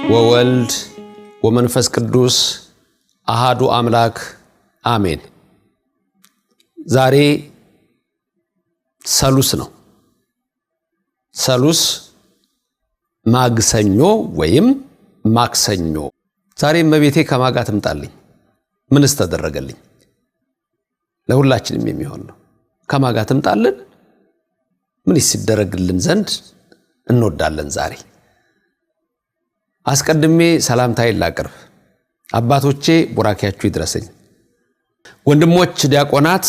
ወወልድ ወመንፈስ ቅዱስ አሃዱ አምላክ አሜን። ዛሬ ሰሉስ ነው። ሰሉስ ማግሰኞ ወይም ማክሰኞ። ዛሬ እመቤቴ ከማጋ ትምጣልኝ ምንስ ተደረገልኝ? ለሁላችንም የሚሆን ነው። ከማጋ ትምጣልን ምን ይደረግልን ዘንድ እንወዳለን። ዛሬ አስቀድሜ ሰላምታዬን ላቅርብ። አባቶቼ ቡራኪያችሁ ይድረሰኝ። ወንድሞች ዲያቆናት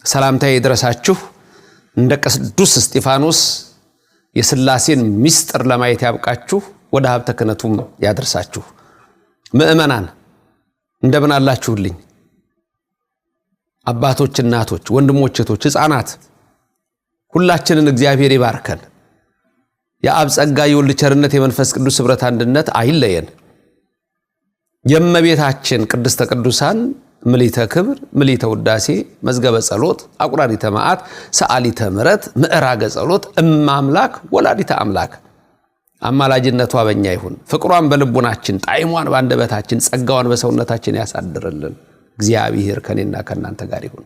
ሰላምታዬ ይድረሳችሁ። እንደ ቅዱስ እስጢፋኖስ የሥላሴን ምስጢር ለማየት ያብቃችሁ፣ ወደ ሀብተ ክህነቱም ያድርሳችሁ። ምእመናን እንደምን አላችሁልኝ? አባቶች፣ እናቶች፣ ወንድሞች፣ እህቶች፣ ሕፃናት ሁላችንን እግዚአብሔር ይባርከን። የአብ ጸጋ የወልድ ቸርነት የመንፈስ ቅዱስ ኅብረት አንድነት አይለየን። የእመቤታችን ቅድስተ ቅዱሳን ምልዕተ ክብር ምልዕተ ውዳሴ መዝገበ ጸሎት አቁራሪተ መዓት ሰዓሊተ ምሕረት ምዕራገ ጸሎት እማምላክ ወላዲተ አምላክ አማላጅነቷ በእኛ ይሁን። ፍቅሯን በልቡናችን ጣዕሟን በአንደበታችን ጸጋዋን በሰውነታችን ያሳድርልን። እግዚአብሔር ከኔና ከናንተ ጋር ይሁን።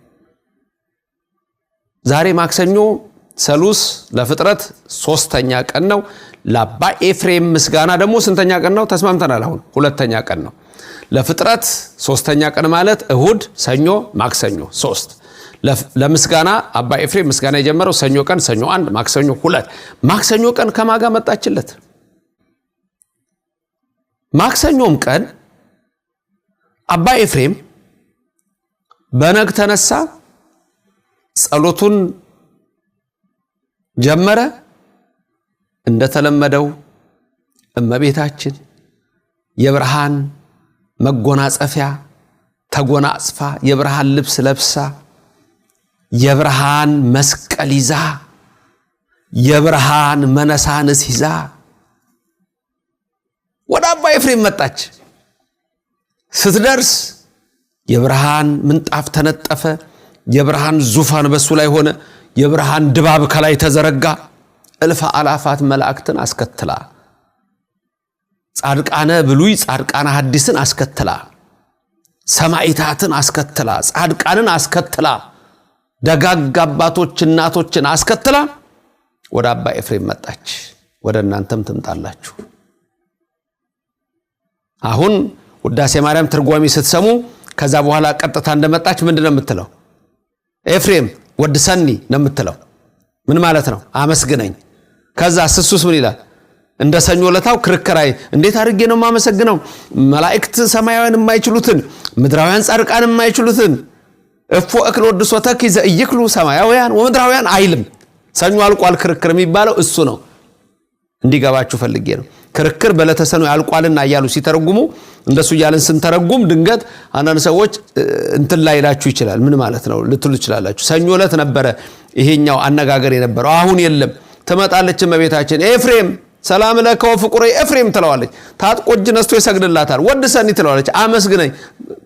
ዛሬ ማክሰኞ ሰሉስ ለፍጥረት ሶስተኛ ቀን ነው። ለአባ ኤፍሬም ምስጋና ደግሞ ስንተኛ ቀን ነው? ተስማምተናል። አሁን ሁለተኛ ቀን ነው። ለፍጥረት ሶስተኛ ቀን ማለት እሁድ፣ ሰኞ፣ ማክሰኞ ሶስት። ለምስጋና አባ ኤፍሬም ምስጋና የጀመረው ሰኞ ቀን፣ ሰኞ 1፣ ማክሰኞ 2። ማክሰኞ ቀን ከማጋ መጣችለት። ማክሰኞም ቀን አባ ኤፍሬም በነግ ተነሳ፣ ጸሎቱን ጀመረ። እንደተለመደው እመቤታችን የብርሃን መጎናጸፊያ ተጎናጽፋ የብርሃን ልብስ ለብሳ የብርሃን መስቀል ይዛ የብርሃን መነሳንስ ይዛ ወደ አባ ኤፍሬም መጣች። ስትደርስ የብርሃን ምንጣፍ ተነጠፈ። የብርሃን ዙፋን በሱ ላይ ሆነ። የብርሃን ድባብ ከላይ ተዘረጋ። እልፍ አላፋት መላእክትን አስከትላ ጻድቃነ ብሉይ ጻድቃነ ሐዲስን አስከትላ ሰማዕታትን አስከትላ ጻድቃንን አስከትላ ደጋግ አባቶች እናቶችን አስከትላ ወደ አባ ኤፍሬም መጣች። ወደ እናንተም ትምጣላችሁ። አሁን ውዳሴ ማርያም ትርጓሜ ስትሰሙ ከዛ በኋላ ቀጥታ እንደመጣች ምንድነው የምትለው? ኤፍሬም ወድሰኒ ነው የምትለው። ምን ማለት ነው? አመስግነኝ። ከዛ ስሱስ ምን ይላል? እንደ ሰኞ ለታው ክርክራይ እንዴት አድርጌ ነው ማመሰግነው? መላእክት ሰማያውያን የማይችሉትን ምድራውያን ጻድቃን የማይችሉትን እፎ እክል ወድሶተክ ይዘይክሉ ሰማያውያን ወምድራውያን አይልም። ሰኞ አልቋል። ክርክር የሚባለው እሱ ነው። እንዲገባችሁ ፈልጌ ነው። ክርክር በለተሰኑ ያልቋልና እያሉ ሲተረጉሙ እንደሱ ያለን ስንተረጉም ድንገት አንዳንድ ሰዎች እንትን ላይ ላችሁ ይችላል። ምን ማለት ነው ልትሉ ይችላላችሁ። ሰኞ ዕለት ነበረ ይሄኛው አነጋገር የነበረው፣ አሁን የለም። ትመጣለች እመቤታችን። ኤፍሬም ሰላም ለከ ወፍቁሬ ኤፍሬም ትለዋለች። ታጥቆ እጅ ነስቶ ይሰግድላታል። ወድሰኒ ትለዋለች። አመስግነኝ።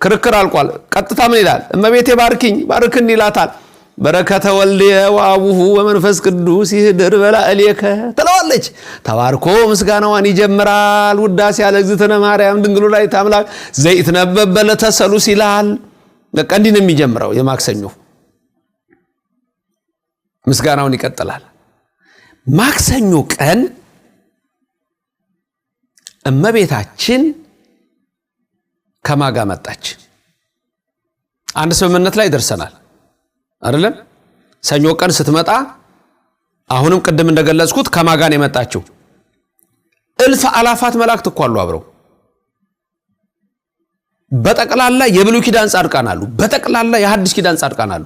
ክርክር አልቋል። ቀጥታ ምን ይላል? እመቤቴ ባርኪኝ ባርክን ይላታል። በረከተ ወልድየ ወአቡሁ ወመንፈስ ቅዱስ ይህድር በላዕሌከ ትለዋለች። ተባርኮ ምስጋናዋን ይጀምራል። ውዳሴ ያለ እግዝእትነ ማርያም ድንግል ወላዲተ አምላክ ዘይትነበብ በዕለተ ሰሉስ ይላል። በቃ እንዲህ ነው የሚጀምረው። የማክሰኞ ምስጋናውን ይቀጥላል። ማክሰኞ ቀን እመቤታችን ከማጋ መጣች። አንድ ስምምነት ላይ ደርሰናል አይደለም? ሰኞ ቀን ስትመጣ አሁንም ቅድም እንደገለጽኩት ከማጋን የመጣችው እልፍ አላፋት መላእክት እኮ አሉ አብረው። በጠቅላላ የብሉይ ኪዳን ጻድቃን አሉ። በጠቅላላ የሐዲስ ኪዳን ጻድቃን አሉ።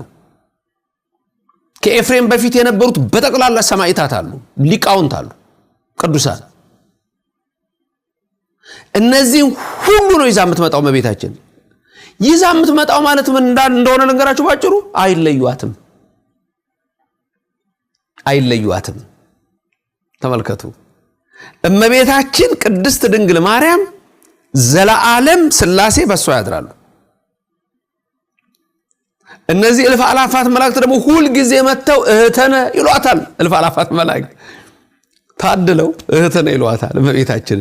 ከኤፍሬም በፊት የነበሩት በጠቅላላ ሰማዕታት አሉ፣ ሊቃውንት አሉ፣ ቅዱሳን። እነዚህ ሁሉ ነው ይዛ የምትመጣው እመቤታችን። ይዛ የምትመጣው ማለት ምን እንደሆነ ልንገራችሁ ባጭሩ። አይለዩአትም። ተመልከቱ። እመቤታችን ቅድስት ድንግል ማርያም ዘላለም ሥላሴ በሷ ያድራሉ። እነዚህ እልፍ አላፋት መላእክት ደግሞ ሁሉ ጊዜ መተው እህተነ ይሏታል። እልፍ አላፋት መላእክት ታድለው እህተነ ይሏታል እመቤታችን።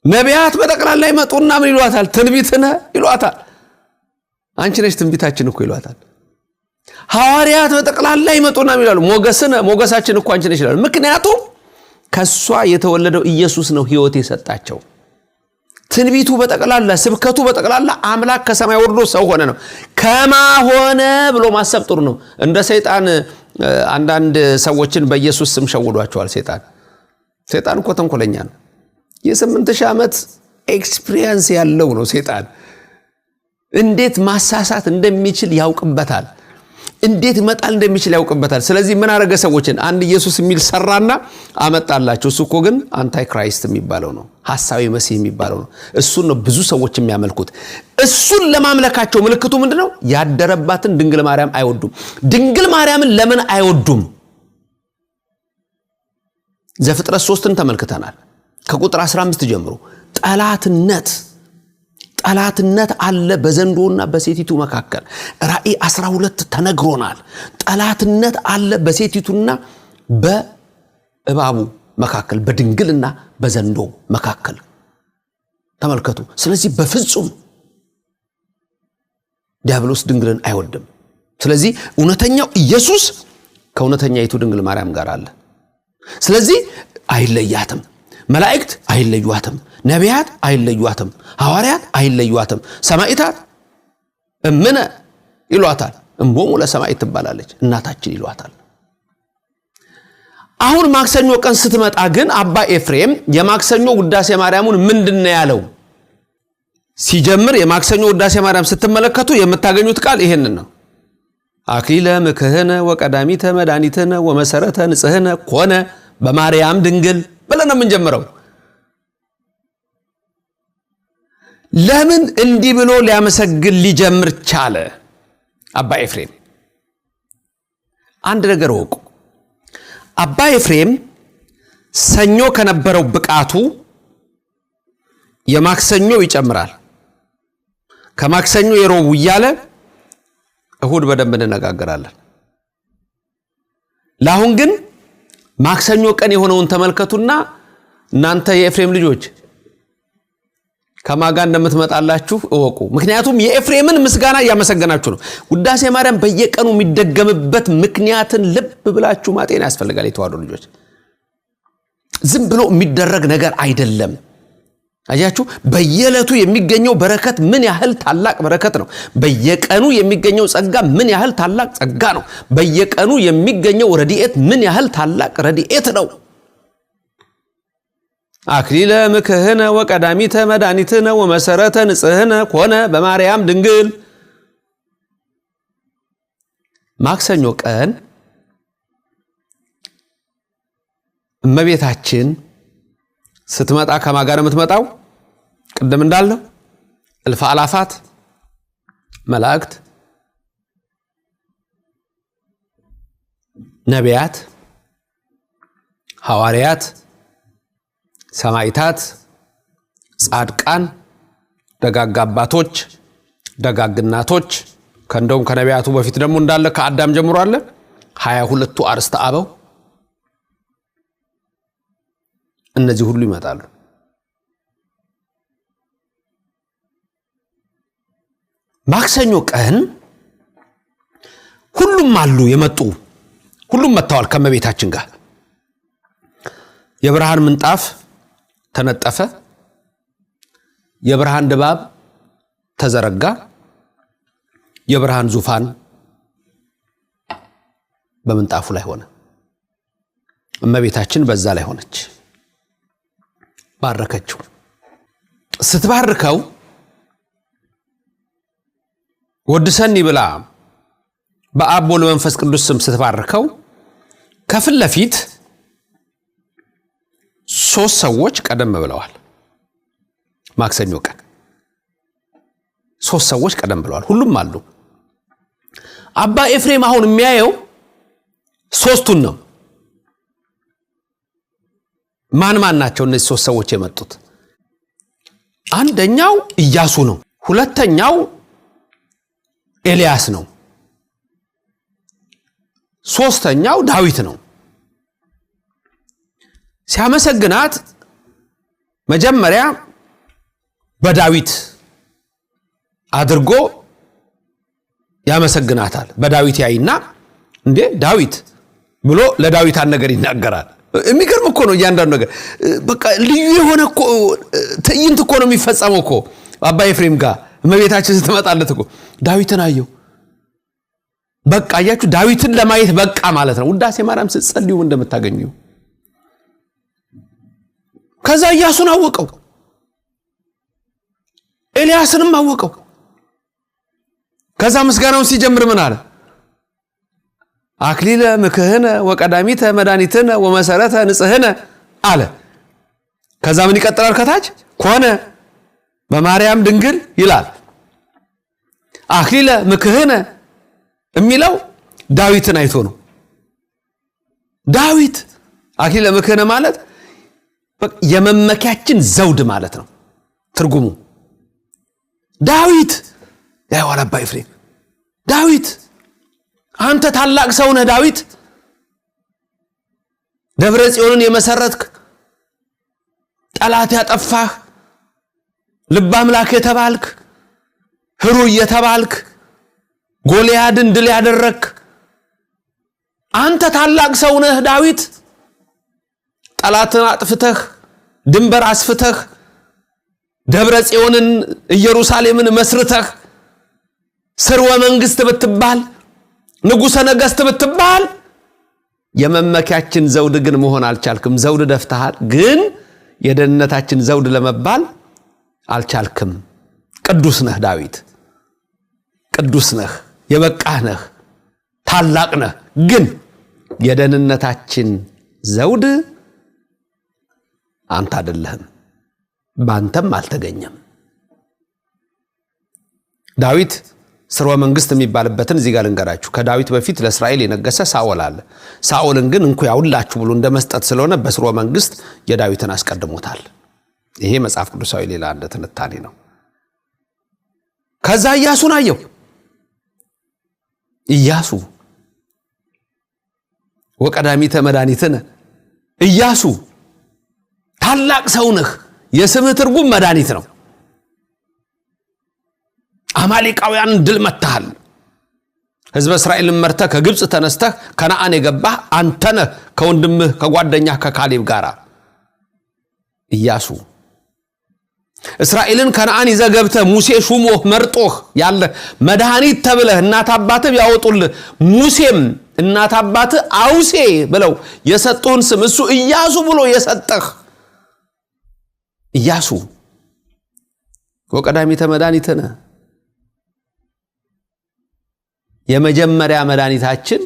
ነቢያት በጠቅላላ ይመጡና ምን ይሏታል? ትንቢትነ ይሏታል። አንቺ ነሽ ትንቢታችን እኮ ይሏታል። ሐዋርያት በጠቅላላ ይመጡና ይላሉ ሞገሳችን እኮ አንቺ ነሽ ይላሉ። ምክንያቱም ከሷ የተወለደው ኢየሱስ ነው ሕይወት የሰጣቸው። ትንቢቱ በጠቅላላ ስብከቱ በጠቅላላ አምላክ ከሰማይ ወርዶ ሰው ሆነ ነው። ከማሆነ ብሎ ማሰብ ጥሩ ነው። እንደ ሰይጣን አንዳንድ ሰዎችን በኢየሱስ ስም ሸውዷቸዋል። ሰይጣን እኮ ተንኮለኛ ነው። የ8000 ዓመት ኤክስፒሪየንስ ያለው ነው ሰይጣን። እንዴት ማሳሳት እንደሚችል ያውቅበታል። እንዴት መጣል እንደሚችል ያውቅበታል። ስለዚህ ምን አረገ? ሰዎችን አንድ ኢየሱስ የሚል ሰራና አመጣላቸው። እሱ እኮ ግን አንታይ ክራይስት የሚባለው ነው፣ ሐሳዊ መሲህ የሚባለው ነው። እሱን ነው ብዙ ሰዎች የሚያመልኩት። እሱን ለማምለካቸው ምልክቱ ምንድነው? ያደረባትን ድንግል ማርያም አይወዱም። ድንግል ማርያምን ለምን አይወዱም? ዘፍጥረት 3ን ተመልክተናል። ከቁጥር 15 ጀምሮ ጠላትነት አለ በዘንዶና በሴቲቱ መካከል። ራእይ 12 ተነግሮናል። ጠላትነት አለ በሴቲቱና በእባቡ መካከል፣ በድንግልና በዘንዶ መካከል። ተመልከቱ። ስለዚህ በፍጹም ዲያብሎስ ድንግልን አይወድም። ስለዚህ እውነተኛው ኢየሱስ ከእውነተኛይቱ ድንግል ማርያም ጋር አለ። ስለዚህ አይለያትም። መላእክት አይለዩአትም፣ ነቢያት አይለዩአትም፣ ሐዋርያት አይለዩአትም። ሰማዕታት እምነ ይሏታል። እምቦሙ ለሰማዕት ትባላለች፣ እናታችን ይሏታል። አሁን ማክሰኞ ቀን ስትመጣ ግን አባ ኤፍሬም የማክሰኞ ውዳሴ ማርያሙን ምንድነው ያለው? ሲጀምር የማክሰኞ ውዳሴ ማርያም ስትመለከቱ የምታገኙት ቃል ይሄንን ነው። አክሊለ ምክህነ ወቀዳሚተ መድኃኒትነ ወመሰረተ ንጽህነ ኮነ በማርያም ድንግል ብለን ነው የምንጀምረው። ለምን እንዲህ ብሎ ሊያመሰግን ሊጀምር ቻለ? አባ ኤፍሬም አንድ ነገር ወቁ። አባ ኤፍሬም ሰኞ ከነበረው ብቃቱ የማክሰኞ ይጨምራል። ከማክሰኞ የሮቡ እያለ እሁድ በደንብ እንነጋገራለን። ለአሁን ግን ማክሰኞ ቀን የሆነውን ተመልከቱና እናንተ የኤፍሬም ልጆች ከማጋ እንደምትመጣላችሁ እወቁ። ምክንያቱም የኤፍሬምን ምስጋና ያመሰገናችሁ ነው። ውዳሴ ማርያም በየቀኑ የሚደገምበት ምክንያትን ልብ ብላችሁ ማጤን ያስፈልጋል። የተዋሕዶ ልጆች ዝም ብሎ የሚደረግ ነገር አይደለም። አያችሁ፣ በየዕለቱ የሚገኘው በረከት ምን ያህል ታላቅ በረከት ነው። በየቀኑ የሚገኘው ጸጋ ምን ያህል ታላቅ ጸጋ ነው። በየቀኑ የሚገኘው ረድኤት ምን ያህል ታላቅ ረድኤት ነው። አክሊለ ምክህነ ወቀዳሚተ መድኃኒትነ ወመሰረተ ንጽህነ ኮነ በማርያም ድንግል። ማክሰኞ ቀን እመቤታችን ስትመጣ ከማጋር የምትመጣው ቅድም እንዳለው እልፍ አላፋት መላእክት፣ ነቢያት፣ ሐዋርያት፣ ሰማዕታት፣ ጻድቃን፣ ደጋግ አባቶች፣ ደጋግ እናቶች፣ ከእንደውም ከነቢያቱ በፊት ደግሞ እንዳለ ከአዳም ጀምሮ አለ 22ቱ አርዕስተ አበው። እነዚህ ሁሉ ይመጣሉ። ማክሰኞ ቀን ሁሉም አሉ የመጡ፣ ሁሉም መጥተዋል ከመቤታችን ጋር። የብርሃን ምንጣፍ ተነጠፈ፣ የብርሃን ድባብ ተዘረጋ፣ የብርሃን ዙፋን በምንጣፉ ላይ ሆነ። እመቤታችን በዛ ላይ ሆነች፣ ባረከችው። ስትባርከው ወድሰኒ ብላ በአብ ወልድ መንፈስ ቅዱስ ስም ስትባርከው ከፊት ለፊት 3 ሰዎች ቀደም ብለዋል። ማክሰኞ ቀን 3 ሰዎች ቀደም ብለዋል። ሁሉም አሉ። አባ ኤፍሬም አሁን የሚያየው 3ቱን ነው። ማን ናቸው እነዚህ 3 ሰዎች የመጡት? አንደኛው ኢያሱ ነው። ሁለተኛው ኤልያስ ነው። ሶስተኛው ዳዊት ነው። ሲያመሰግናት መጀመሪያ በዳዊት አድርጎ ያመሰግናታል። በዳዊት ያይና እንዴ ዳዊት ብሎ ለዳዊት አንድ ነገር ይናገራል። የሚገርም እኮ ነው እያንዳንዱ ነገር በቃ ልዩ የሆነ እኮ ትዕይንት እኮ ነው የሚፈጸመው እኮ አባ ኤፍሬም ጋር እመቤታችን ስትመጣለት እኮ ዳዊትን አየው። በቃ አያችሁ ዳዊትን ለማየት በቃ ማለት ነው። ውዳሴ ማርያም ስትጸልዩ እንደምታገኙ ከዛ ኢያሱን አወቀው፣ ኤልያስንም አወቀው። ከዛ ምስጋናውን ሲጀምር ምን አለ? አክሊለ ምክህነ ወቀዳሚተ መድኃኒትነ ወመሰረተ ንጽህነ አለ። ከዛ ምን ይቀጥላል ከታች? ኮነ በማርያም ድንግል ይላል። አክሊለ ምክህነ የሚለው ዳዊትን አይቶ ነው። ዳዊት አክሊለ ምክህነ ማለት የመመኪያችን ዘውድ ማለት ነው ትርጉሙ። ዳዊት ያይዋል አባ ኤፍሬም ዳዊት አንተ ታላቅ ሰው ነህ ዳዊት፣ ደብረ ጽዮንን የመሰረትክ፣ ጠላት ያጠፋህ፣ ልበ አምላክ የተባልክ፣ ሕሩይ የተባልክ፣ ጎልያድን ድል ያደረክ አንተ ታላቅ ሰው ነህ ዳዊት። ጠላትን አጥፍተህ ድንበር አስፍተህ ደብረ ጽዮንን ኢየሩሳሌምን መስርተህ ስርወ መንግስት ብትባል ንጉሠ ነገሥት ብትባል የመመኪያችን ዘውድ ግን መሆን አልቻልክም። ዘውድ ደፍተሃል፣ ግን የደህንነታችን ዘውድ ለመባል አልቻልክም። ቅዱስ ነህ ዳዊት፣ ቅዱስ ነህ፣ የበቃህ ነህ፣ ታላቅ ነህ፣ ግን የደህንነታችን ዘውድ አንተ አይደለህም፣ ባንተም አልተገኘም። ዳዊት ስርወ መንግስት የሚባልበትን እዚህ ጋር ልንገራችሁ። ከዳዊት በፊት ለእስራኤል የነገሰ ሳኦል አለ። ሳኦልን ግን እንኩ ያውላችሁ ብሎ እንደመስጠት ስለሆነ በስርወ መንግስት የዳዊትን አስቀድሞታል። ይሄ መጽሐፍ ቅዱሳዊ ሌላ አንድ ትንታኔ ነው። ከዛ ኢያሱን አየው። ኢያሱ ወቀዳሚተ መድኃኒትነ፣ ኢያሱ ታላቅ ሰው ነህ። የስምህ ትርጉም መድኃኒት ነው። አማሌቃውያን ድል መታሃል። ሕዝበ እስራኤልን መርተህ ከግብጽ ተነስተህ ከነዓን የገባህ አንተ ነህ ከወንድምህ ከጓደኛህ ከካሌብ ጋር። ኢያሱ እስራኤልን ከነዓን ይዘህ ገብተህ ሙሴ ሹሞህ መርጦህ ያለ መድኃኒት ተብለህ እናት አባትህ ያወጡልህ ሙሴም እናት አባትህ አውሴ ብለው የሰጡህን ስም እሱ ኢያሱ ብሎ የሰጠህ ኢያሱ ወቀዳሚተ መድኃኒትነ፣ የመጀመሪያ መድኃኒታችን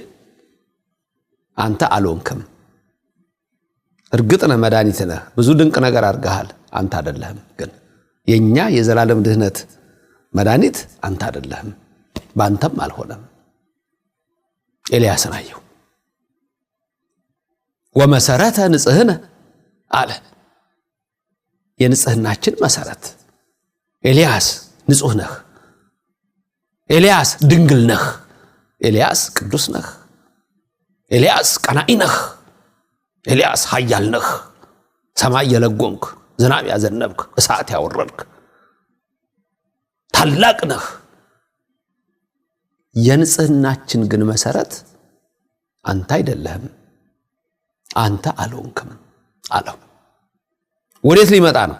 አንተ አልሆንክም። እርግጥ ነህ መድኃኒት ነህ፣ ብዙ ድንቅ ነገር አድርገሃል፣ አንተ አይደለህም። ግን የኛ የዘላለም ድህነት መድኃኒት አንተ አይደለህም፣ ባንተም አልሆነም። ኤልያስን አየው። ወመሰረተ ንጽህነ አለ። የንጽህናችን መሰረት ኤልያስ ንጹህ ነህ፣ ኤልያስ ድንግል ነህ፣ ኤልያስ ቅዱስ ነህ፣ ኤልያስ ቀናኢ ነህ፣ ኤልያስ ኃያል ነህ፣ ሰማይ የለጎምክ፣ ዝናብ ያዘነብክ፣ እሳት ያወረድክ ታላቅ ነህ። የንጽህናችን ግን መሰረት አንተ አይደለህም፣ አንተ አልሆንክም አለው። ወዴት ሊመጣ ነው?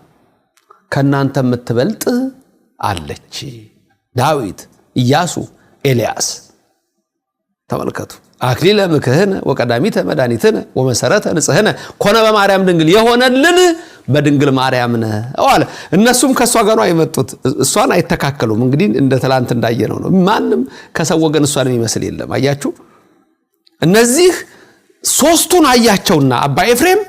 ከናንተ የምትበልጥ አለች። ዳዊት፣ ኢያሱ፣ ኤልያስ ተመልከቱ። አክሊለ ምክህነ ወቀዳሚተ መድኃኒትነ ወመሰረተ ንጽህነ ኮነ በማርያም ድንግል፣ የሆነልን በድንግል ማርያም ነው አለ። እነሱም ከሷ ጋር ነው የመጡት፣ እሷን አይተካከሉም። እንግዲህ እንደ ትላንት እንዳየነው ነው። ማንም ከሰው ወገን እሷን የሚመስል የለም። አያችሁ፣ እነዚህ ሶስቱን አያቸውና አባ ኤፍሬም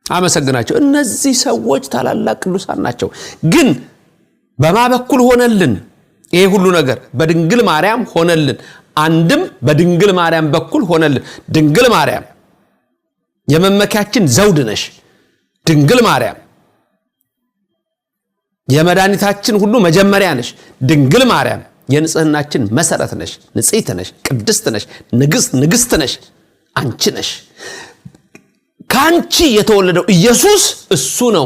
አመሰግናቸው። እነዚህ ሰዎች ታላላቅ ቅዱሳን ናቸው። ግን በማ በኩል ሆነልን ይሄ ሁሉ ነገር? በድንግል ማርያም ሆነልን። አንድም በድንግል ማርያም በኩል ሆነልን። ድንግል ማርያም የመመኪያችን ዘውድ ነሽ። ድንግል ማርያም የመድኃኒታችን ሁሉ መጀመሪያ ነሽ። ድንግል ማርያም የንጽህናችን መሰረት ነሽ። ንጽሕት ነሽ፣ ቅድስት ነሽ፣ ንግስት ነሽ። አንቺ ነሽ። ካንቺ የተወለደው ኢየሱስ እሱ ነው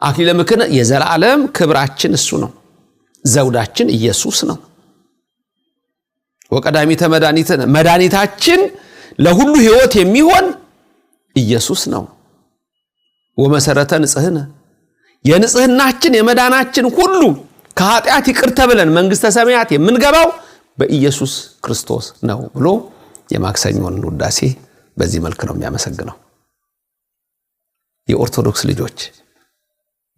አክሊለ ምክነ የዘላለም ክብራችን እሱ ነው። ዘውዳችን ኢየሱስ ነው። ወቀዳሚተ መድኃኒታችን ለሁሉ ሕይወት የሚሆን ኢየሱስ ነው። ወመሰረተ ንጽህነ የንጽህናችን የመዳናችን ሁሉ ከኃጢአት ይቅር ተብለን መንግስተ ሰማያት የምንገባው በኢየሱስ ክርስቶስ ነው ብሎ የማክሰኞን ውዳሴ በዚህ መልኩ ነው የሚያመሰግነው። የኦርቶዶክስ ልጆች፣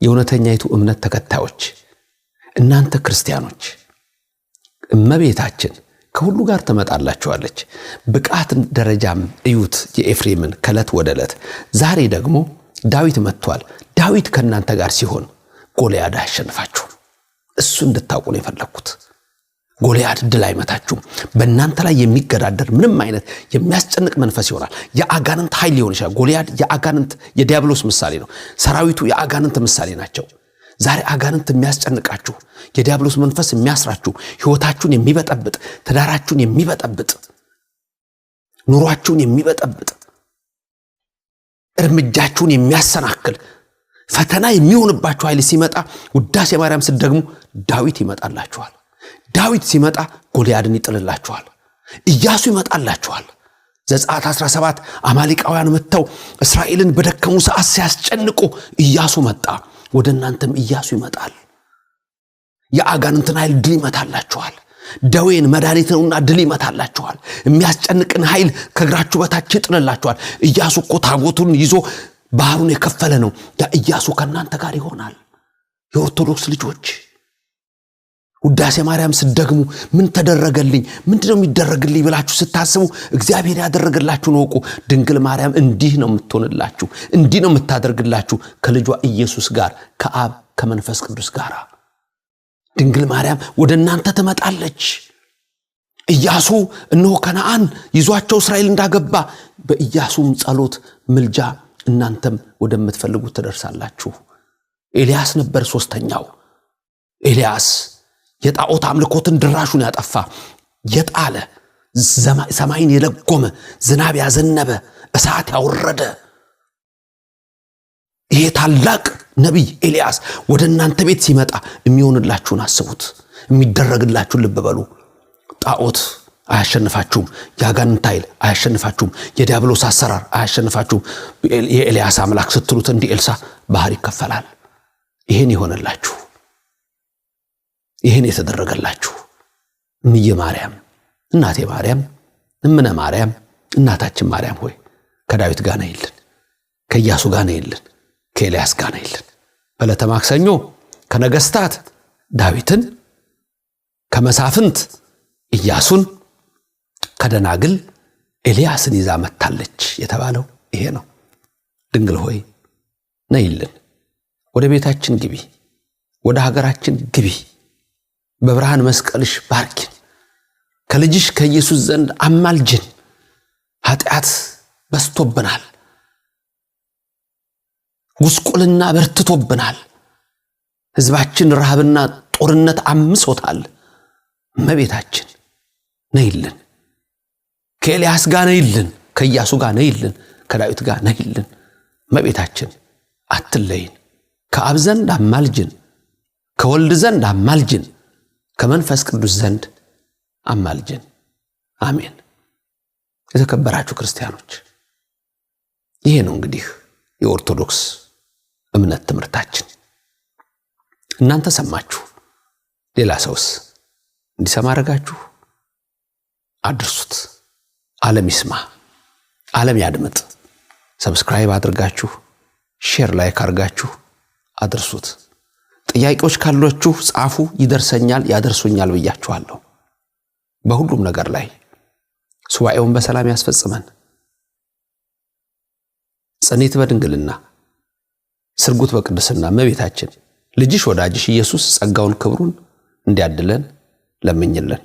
የእውነተኛይቱ እምነት ተከታዮች፣ እናንተ ክርስቲያኖች እመቤታችን ከሁሉ ጋር ትመጣላችኋለች። ብቃት ደረጃም እዩት የኤፍሬምን ከዕለት ወደ ዕለት። ዛሬ ደግሞ ዳዊት መጥቷል። ዳዊት ከእናንተ ጋር ሲሆን ጎልያድ አያሸንፋችሁም። እሱ እንድታውቁ ነው የፈለኩት። ጎልያድ ድል አይመታችሁም። በእናንተ ላይ የሚገዳደር ምንም አይነት የሚያስጨንቅ መንፈስ ይሆናል። የአጋንንት ኃይል ሊሆን ይችላል። ጎልያድ የአጋንንት የዲያብሎስ ምሳሌ ነው። ሰራዊቱ የአጋንንት ምሳሌ ናቸው። ዛሬ አጋንንት የሚያስጨንቃችሁ፣ የዲያብሎስ መንፈስ የሚያስራችሁ፣ ሕይወታችሁን የሚበጠብጥ፣ ትዳራችሁን የሚበጠብጥ፣ ኑሯችሁን የሚበጠብጥ፣ እርምጃችሁን የሚያሰናክል ፈተና የሚሆንባችሁ ኃይል ሲመጣ ውዳሴ ማርያም ስትደግሙ ዳዊት ይመጣላችኋል። ዳዊት ሲመጣ ጎልያድን ይጥልላችኋል። ኢያሱ ይመጣላችኋል። ዘጸአት 17 አማሌቃውያን መጥተው እስራኤልን በደከሙ ሰዓት ሲያስጨንቁ ኢያሱ መጣ። ወደ እናንተም ኢያሱ ይመጣል። የአጋንንትን ኃይል ድል ይመታላችኋል። ደዌን መድኃኒት ነውና ድል ይመታላችኋል። የሚያስጨንቅን ኃይል ከእግራችሁ በታች ይጥልላችኋል። ኢያሱ እኮ ታቦቱን ይዞ ባህሩን የከፈለ ነው። ያ ኢያሱ ከእናንተ ጋር ይሆናል። የኦርቶዶክስ ልጆች ውዳሴ ማርያም ስትደግሙ ምን ተደረገልኝ፣ ምንድነው የሚደረግልኝ ብላችሁ ስታስቡ እግዚአብሔር ያደረገላችሁን ወቁ። ድንግል ማርያም እንዲህ ነው የምትሆንላችሁ፣ እንዲህ ነው የምታደርግላችሁ ከልጇ ኢየሱስ ጋር ከአብ ከመንፈስ ቅዱስ ጋር። ድንግል ማርያም ወደ እናንተ ትመጣለች። ኢያሱ እነሆ ከነዓን ይዟቸው እስራኤል እንዳገባ በኢያሱም ጸሎት ምልጃ እናንተም ወደምትፈልጉት ትደርሳላችሁ። ኤልያስ ነበር ሶስተኛው። ኤልያስ የጣዖት አምልኮትን ድራሹን ያጠፋ፣ የጣለ፣ ሰማይን የለጎመ፣ ዝናብ ያዘነበ፣ እሳት ያወረደ ይሄ ታላቅ ነቢይ ኤልያስ ወደ እናንተ ቤት ሲመጣ የሚሆንላችሁን አስቡት፣ የሚደረግላችሁን ልብ በሉ። ጣዖት አያሸንፋችሁም። የአጋንንት ኃይል አያሸንፋችሁም። የዲያብሎስ አሰራር አያሸንፋችሁም። የኤልያስ አምላክ ስትሉት እንዲህ ኤልሳ ባህር ይከፈላል። ይሄን ይሆነላችሁ፣ ይሄን የተደረገላችሁ። እምዬ ማርያም፣ እናቴ ማርያም፣ እምነ ማርያም፣ እናታችን ማርያም ሆይ ከዳዊት ጋር ነይልን፣ ከኢያሱ ጋር ነይልን፣ ከኤልያስ ጋር ነይልን። በዕለተ ማክሰኞ ከነገስታት ዳዊትን፣ ከመሳፍንት ኢያሱን፣ ከደናግል ኤልያስን ይዛ መጣለች የተባለው ይሄ ነው። ድንግል ሆይ ነይልን፣ ወደ ቤታችን ግቢ፣ ወደ ሀገራችን ግቢ፣ በብርሃን መስቀልሽ ባርኪን፣ ከልጅሽ ከኢየሱስ ዘንድ አማልጅን። ኃጢአት በስቶብናል፣ ጉስቁልና በርትቶብናል፣ ህዝባችን ረሃብና ጦርነት አምሶታል። እመቤታችን ነይልን፣ ከኤልያስ ጋር ነይልን፣ ከኢያሱ ጋር ነይልን፣ ከዳዊት ጋር ነይልን። እመቤታችን አትለይን። ከአብ ዘንድ አማልጅን፣ ከወልድ ዘንድ አማልጅን፣ ከመንፈስ ቅዱስ ዘንድ አማልጅን። አሜን። የተከበራችሁ ክርስቲያኖች ይሄ ነው እንግዲህ የኦርቶዶክስ እምነት ትምህርታችን። እናንተ ሰማችሁ፣ ሌላ ሰውስ እንዲሰማ አረጋችሁ? አድርሱት። ዓለም ይስማ፣ ዓለም ያድምጥ። ሰብስክራይብ አድርጋችሁ ሼር ላይክ አድርጋችሁ አድርሱት። ጥያቄዎች ካሏችሁ ጻፉ፣ ይደርሰኛል፣ ያደርሱኛል ብያችኋለሁ። በሁሉም ነገር ላይ ሱባኤውን በሰላም ያስፈጽመን። ጸኒት በድንግልና ስርጉት በቅድስና እመቤታችን ልጅሽ ወዳጅሽ ኢየሱስ ጸጋውን ክብሩን እንዲያድለን ለምኝልን።